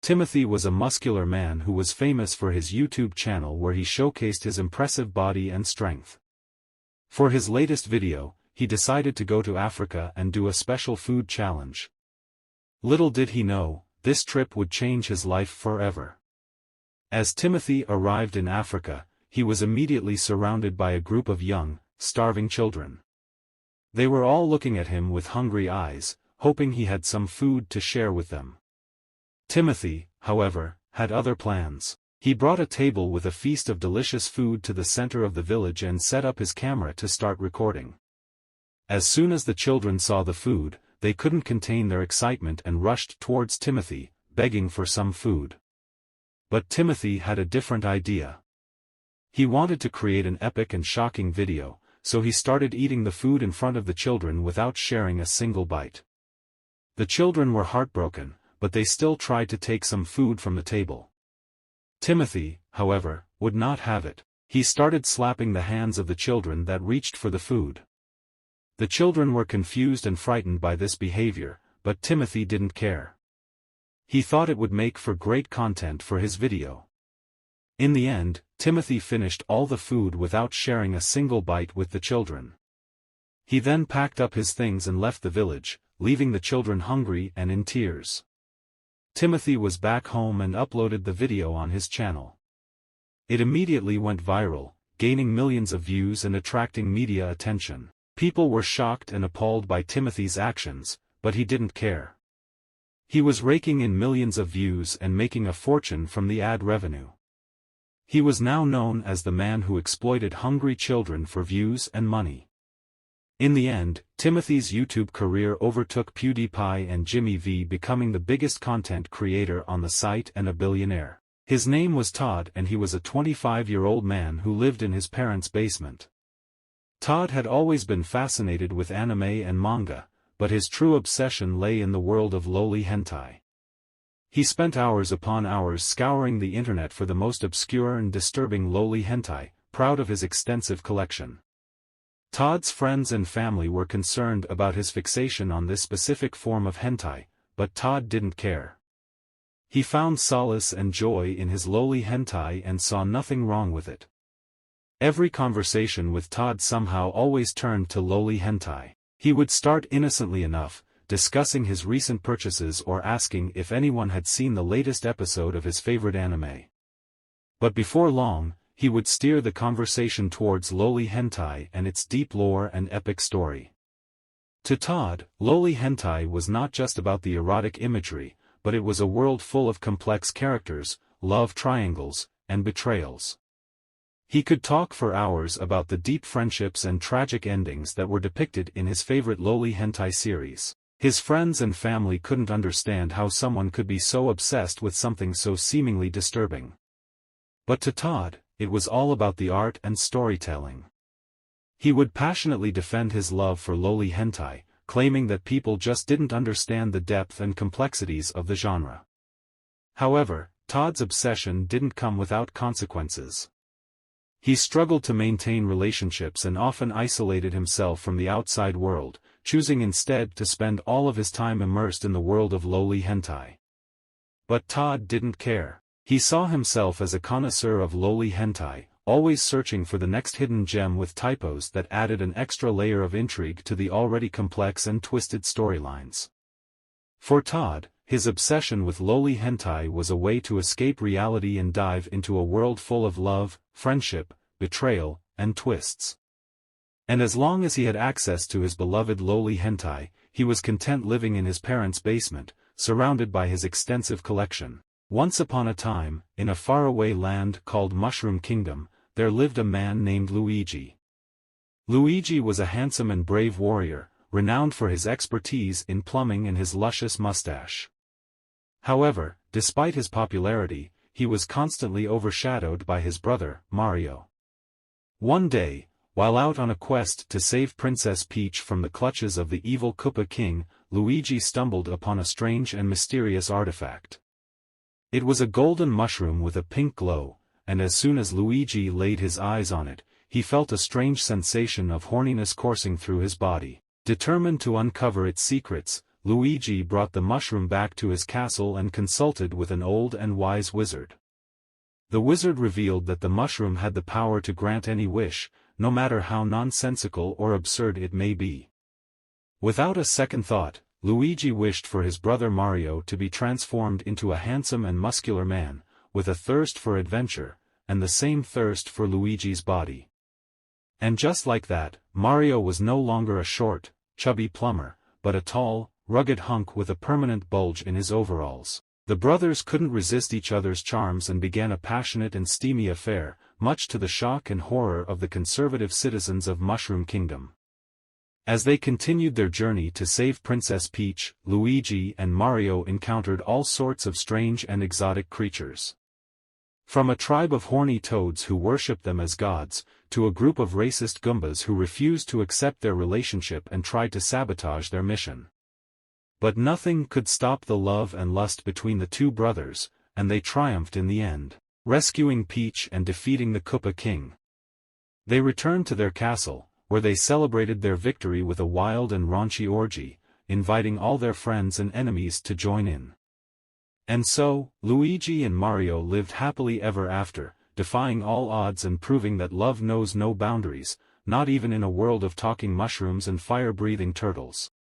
Timothy was a muscular man who was famous for his YouTube channel where he showcased his impressive body and strength. For his latest video, he decided to go to Africa and do a special food challenge. Little did he know, this trip would change his life forever. As Timothy arrived in Africa, he was immediately surrounded by a group of young, starving children. They were all looking at him with hungry eyes, hoping he had some food to share with them. Timothy, however, had other plans. He brought a table with a feast of delicious food to the center of the village and set up his camera to start recording. As soon as the children saw the food, they couldn't contain their excitement and rushed towards Timothy, begging for some food. But Timothy had a different idea. He wanted to create an epic and shocking video, so he started eating the food in front of the children without sharing a single bite. The children were heartbroken, but they still tried to take some food from the table. Timothy, however, would not have it. He started slapping the hands of the children that reached for the food. The children were confused and frightened by this behavior, but Timothy didn't care. He thought it would make for great content for his video. In the end, Timothy finished all the food without sharing a single bite with the children. He then packed up his things and left the village, leaving the children hungry and in tears. Timothy was back home and uploaded the video on his channel. It immediately went viral, gaining millions of views and attracting media attention. People were shocked and appalled by Timothy's actions, but he didn't care. He was raking in millions of views and making a fortune from the ad revenue. He was now known as the man who exploited hungry children for views and money. In the end, Timothy's YouTube career overtook PewDiePie and Jimmy V, becoming the biggest content creator on the site and a billionaire. His name was Todd and he was a 25-year-old man who lived in his parents' basement. Todd had always been fascinated with anime and manga, but his true obsession lay in the world of lowly hentai. He spent hours upon hours scouring the internet for the most obscure and disturbing lowly hentai, proud of his extensive collection. Todd's friends and family were concerned about his fixation on this specific form of hentai, but Todd didn't care. He found solace and joy in his lowly hentai and saw nothing wrong with it. Every conversation with Todd somehow always turned to lowly hentai. He would start innocently enough, discussing his recent purchases or asking if anyone had seen the latest episode of his favorite anime. But before long, he would steer the conversation towards lowly hentai and its deep lore and epic story. To Todd, lowly hentai was not just about the erotic imagery, but it was a world full of complex characters, love triangles, and betrayals. He could talk for hours about the deep friendships and tragic endings that were depicted in his favorite lowly hentai series. His friends and family couldn't understand how someone could be so obsessed with something so seemingly disturbing. But to Todd, it was all about the art and storytelling. He would passionately defend his love for lowly hentai, claiming that people just didn't understand the depth and complexities of the genre. However, Todd's obsession didn't come without consequences. He struggled to maintain relationships and often isolated himself from the outside world, choosing instead to spend all of his time immersed in the world of lowly hentai. But Todd didn't care. He saw himself as a connoisseur of lowly hentai, always searching for the next hidden gem with typos that added an extra layer of intrigue to the already complex and twisted storylines. For Todd, his obsession with lowly hentai was a way to escape reality and dive into a world full of love, friendship, betrayal, and twists. And as long as he had access to his beloved lowly hentai, he was content living in his parents' basement, surrounded by his extensive collection. Once upon a time, in a faraway land called Mushroom Kingdom, there lived a man named Luigi. Luigi was a handsome and brave warrior, renowned for his expertise in plumbing and his luscious mustache. However, despite his popularity, he was constantly overshadowed by his brother, Mario. One day, while out on a quest to save Princess Peach from the clutches of the evil Koopa King, Luigi stumbled upon a strange and mysterious artifact. It was a golden mushroom with a pink glow, and as soon as Luigi laid his eyes on it, he felt a strange sensation of horniness coursing through his body. Determined to uncover its secrets, Luigi brought the mushroom back to his castle and consulted with an old and wise wizard. The wizard revealed that the mushroom had the power to grant any wish, no matter how nonsensical or absurd it may be. Without a second thought, Luigi wished for his brother Mario to be transformed into a handsome and muscular man, with a thirst for adventure, and the same thirst for Luigi's body. And just like that, Mario was no longer a short, chubby plumber, but a tall, rugged hunk with a permanent bulge in his overalls. The brothers couldn't resist each other's charms and began a passionate and steamy affair, much to the shock and horror of the conservative citizens of Mushroom Kingdom. As they continued their journey to save Princess Peach, Luigi and Mario encountered all sorts of strange and exotic creatures. From a tribe of horny toads who worshipped them as gods, to a group of racist Goombas who refused to accept their relationship and tried to sabotage their mission. But nothing could stop the love and lust between the two brothers, and they triumphed in the end, rescuing Peach and defeating the Koopa King. They returned to their castle, where they celebrated their victory with a wild and raunchy orgy, inviting all their friends and enemies to join in. And so, Luigi and Mario lived happily ever after, defying all odds and proving that love knows no boundaries, not even in a world of talking mushrooms and fire-breathing turtles.